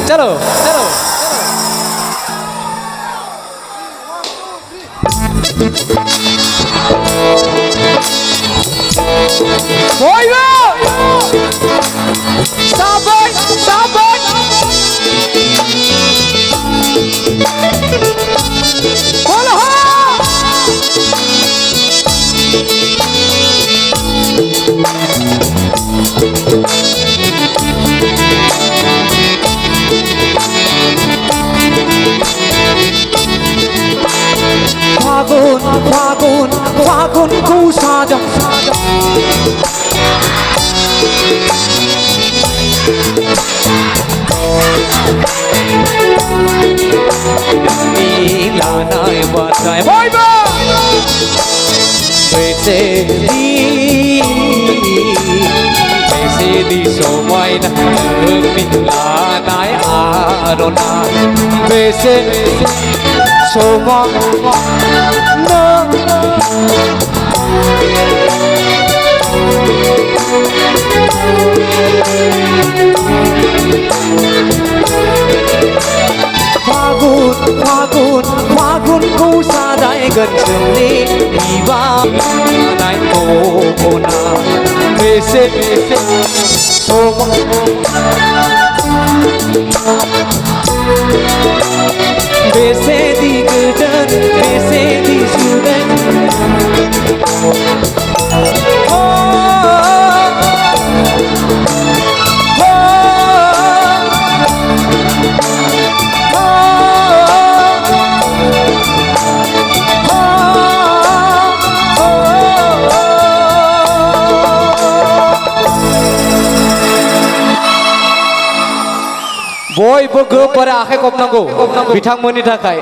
चलो चलो साबर साबर बोलो फागुन फागुन फागुन को साजा नीलानाय बाताय बोइबा बेसे दी सोमाय ना नीलानाय आरोना बेसे सोमा ना फागुन फागुन फागुन को सादाय गंजने दीवा नाय कोना बेसे सोमा बेसे दी गजन बेसे दी सुरन बयबो गोबारै आखाइ खबनांगौ बिथांमोननि थाखाय